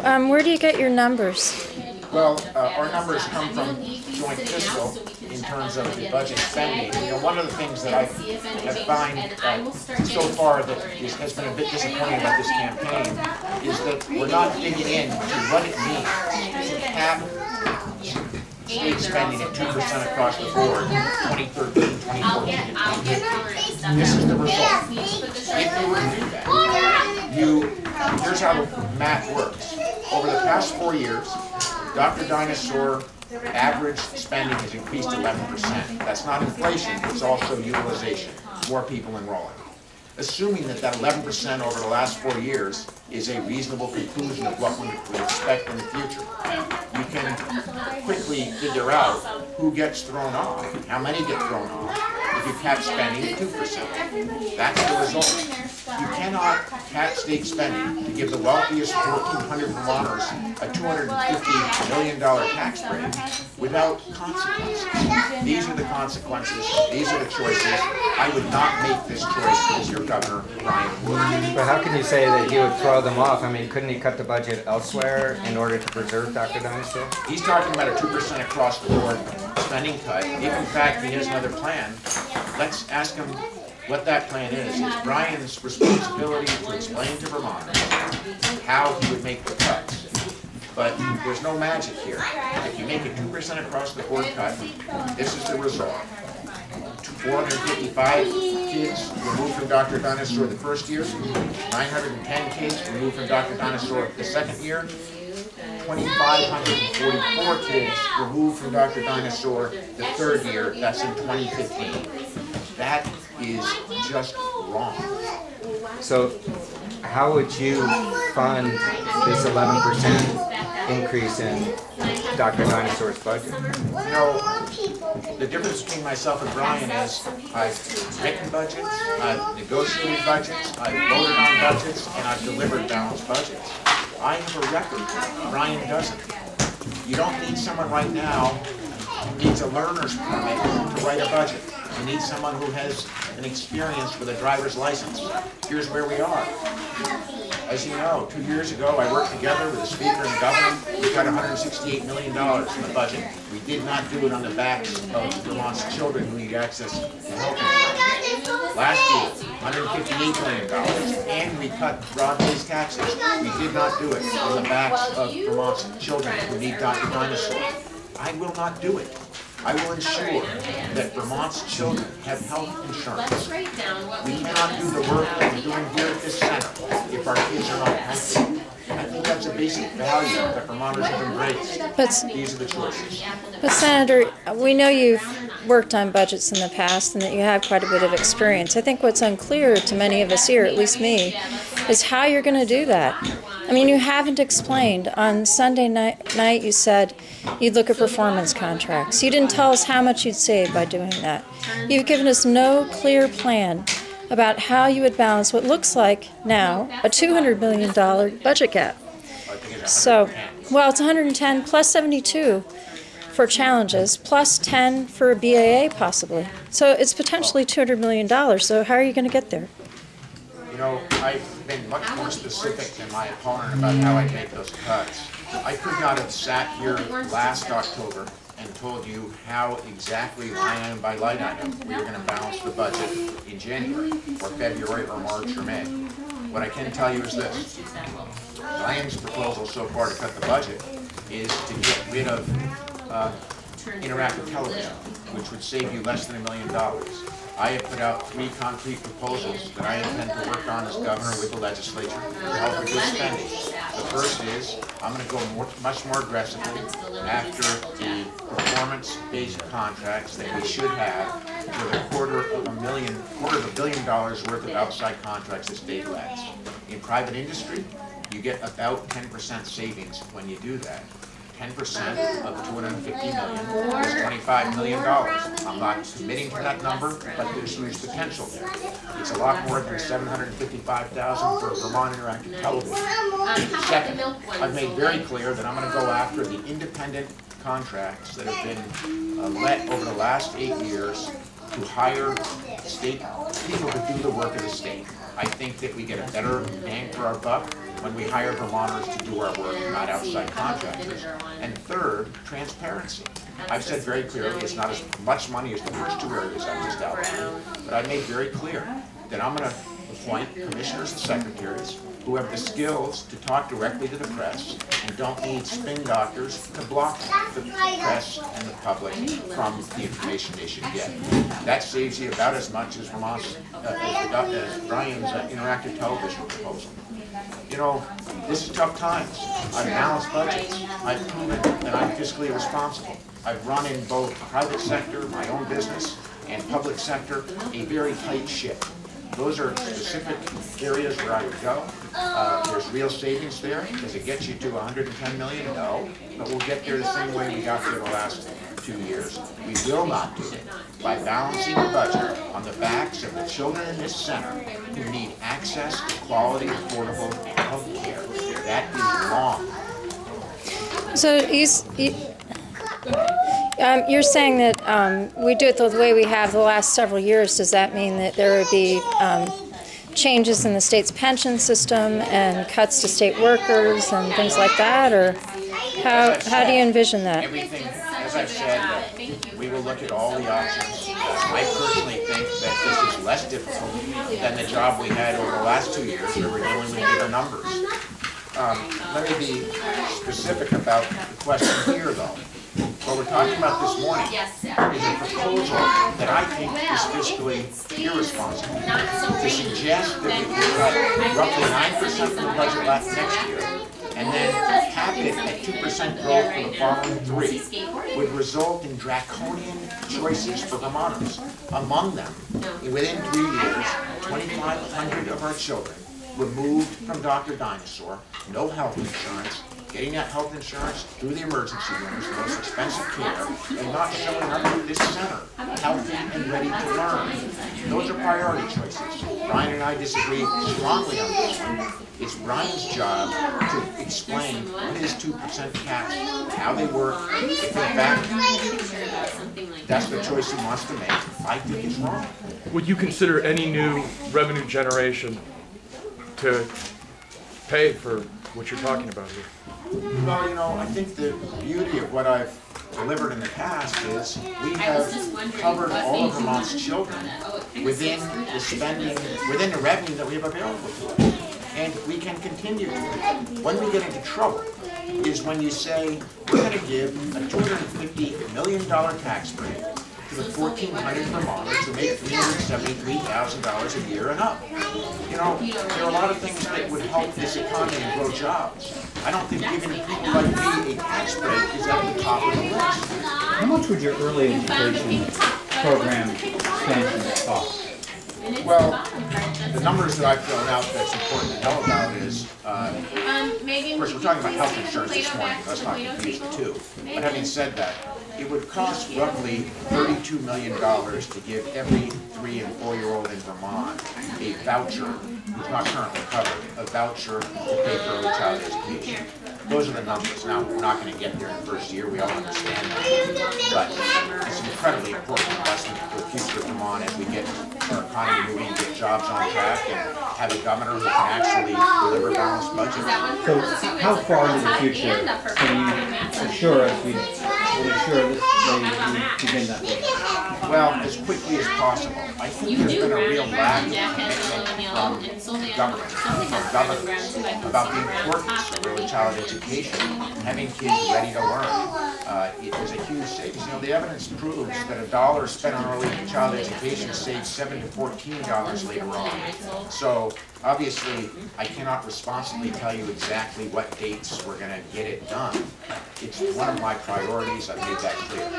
Where do you get your numbers? Well, our numbers come from joint fiscal in terms of the budget spending. You know, one of the things that I find so far that has been a bit disappointing about this campaign is that we're not digging into what it means to cap state spending at 2% across the board, 2013, 2014, and 2015. This is the result. If you were to do that, here's how the math works. Over the past 4 years, Dr. Dinosaur average spending has increased 11%. That's not inflation, it's also utilization, more people enrolling. Assuming that that 11% over the last 4 years is a reasonable conclusion of what we would expect in the future, you can quickly figure out who gets thrown off, how many get thrown off, if you cap spending at 2%. That's the result. You cannot cap state spending to give the wealthiest 1,400 Vermonters a $250 million tax break without consequences. These are the consequences. These are the choices. I would not make this choice as your governor, Brian would. But how can you say that he would throw them off? I mean, couldn't he cut the budget elsewhere in order to preserve Dr. Dinosaur? He's talking about a 2% across the board spending cut. If in fact he has another plan, let's ask him what that plan is. It's Brian's responsibility to explain to Vermonters how he would make the cuts. But there's no magic here. If you make a 2% across the board cut, this is the result. 455 kids removed from Dr. Dinosaur the first year, 910 kids removed from Dr. Dinosaur the second year, 2,544 kids removed from Dr. Dinosaur the third year. That's in 2015. That is just wrong. So how would you fund this 11% increase in Dr. Dinosaur's budget? You know, the difference between myself and Brian is I've written budgets, I've negotiated budgets, I've voted on budgets, and I've delivered balanced budgets. I have a record. Brian doesn't. You don't need someone right now who needs a learner's permit to write a budget. You need someone who has an experience with a driver's license. Here's where we are. As you know, 2 years ago, I worked together with the Speaker and the Governor. We got $168 million in the budget. We did not do it on the backs of Vermont's children who need access to health insurance. Last year, $158 million, and we cut broad-based taxes. We did not do it on the backs of Vermont's children who need Dr. Dinosaur. I will not do it. I will ensure that Vermont's children have health insurance. We cannot do the work that we're doing here at this center if our kids are not healthy. I think that's a basic value that Vermonters have embraced. These are the choices. But Senator, we know you've worked on budgets in the past and that you have quite a bit of experience. I think what's unclear to many of us here, at least me, is how you're going to do that. I mean, you haven't explained. On Sunday night you said you'd look at performance contracts. You didn't tell us how much you'd save by doing that. You've given us no clear plan about how you would balance what looks like now a $200 million budget gap. So, well, it's 110 plus 72 for challenges, plus 10 for a BAA possibly. So it's potentially $200 million. So how are you going to get there? You know, I've been much more specific than my opponent about how I make those cuts. I could not have sat here last October and told you how exactly line item by line item we were going to balance the budget in January or February or March or May. What I can tell you is this. Brian's proposal so far to cut the budget is to get rid of interactive television, which would save you less than $1 million. I have put out 3 concrete proposals that I intend to work on as governor with the legislature to help reduce spending. The first is I'm going to go much more aggressively after the performance-based contracts that we should have with a quarter of $1 billion worth of outside contracts that state lets. In private industry, you get about 10% savings when you do that. 10% of $250 million is $25 million. I'm not committing to that number, but there's huge potential there. It's a lot more than $755,000 for Vermont Interactive Television. Second, I've made very clear that I'm going to go after the independent contracts that have been let over the last 8 years to hire state people to do the work of the state. I think that we get a better bang for our buck when we hire Vermonters to do our work, not outside contractors. And third, transparency. I've said very clearly it's not as much money as the first two areas I just outlined, but I made very clear that I'm going to appoint commissioners and secretaries who have the skills to talk directly to the press and don't need spin doctors to block the press and the public from the information they should get. That saves you about as much as Vermont's, as Brian's interactive television proposal. You know, this is tough times. I've balanced budgets. I've proven that I'm fiscally responsible. I've run in both private sector, my own business, and public sector, a very tight ship. Those are specific areas where I would go. There's real savings there. Does it get you to 110 million? No. But we'll get there the same way we got there the last 2 years. We will not do it by balancing the budget on the backs of the children in this center who need access to quality, affordable health care. That is wrong. So you're saying that we do it the way we have the last several years. Does that mean that there would be changes in the state's pension system and cuts to state workers and things like that, or how do you envision that? Everything, as I've said, we will look at all the options. I personally think that this is less difficult than the job we had over the last 2 years where we're dealing with bigger numbers. Let me be specific about the question here, though. What we're talking about this morning is a proposal that I think is fiscally irresponsible. To suggest that we could cut roughly 9% from the budget next year and then cap it at 2% growth for the following 3 would result in draconian choices for Vermonters. Among them, within 3 years, 2,500 of our children removed from Dr. Dinosaur, no health insurance, getting that health insurance through the emergency rooms, the most expensive care, and not showing up at this center, healthy and ready to learn. Those are priority choices. Brian and I disagree strongly on this one. It's Brian's job to explain what is 2% caps, how they work, if in fact that's the choice he wants to make. I think it's wrong. Would you consider any new revenue generation to pay for what you're talking about here? Well, you know, I think the beauty of what I've delivered in the past is we have covered all of Vermont's children within the spending, within the revenue that we have available to us. And we can continue to. When we get into trouble is when you say we're going to give a $250 million tax break to the 1,400 Vermonters who make $373,000 a year and up. You know, there are a lot of things that would help this economy and grow jobs. I don't think giving people like me a tax break is at the top of the list. How much would your early education program expansion cost? Well, the numbers that I've thrown out that's important to know about is, of course, we're talking about health insurance this morning, let's not confuse the two. But having said that, it would cost roughly $32 million to give every 3- and 4-year-old in Vermont a voucher, who's not currently covered, a voucher to pay for early child education. Those are the numbers. Now, we're not going to get there in the first year, we all understand that. But it's an incredibly important investment for the future of Vermont as we get our economy moving, get jobs on track, and have a governor who can actually deliver a balanced budget. So how far into the future can you assure us we ensure that we begin that work? Well, as quickly as possible. I think there's been a real lack of commitment from government, from governors, about the importance of early child education, having kids ready to learn. It is a huge savings. You know, the evidence proves that $1 spent on early child education saves $7 to $14 later on. So obviously, I cannot responsibly tell you exactly what dates we're going to get it done. It's one of my priorities. I've made that clear.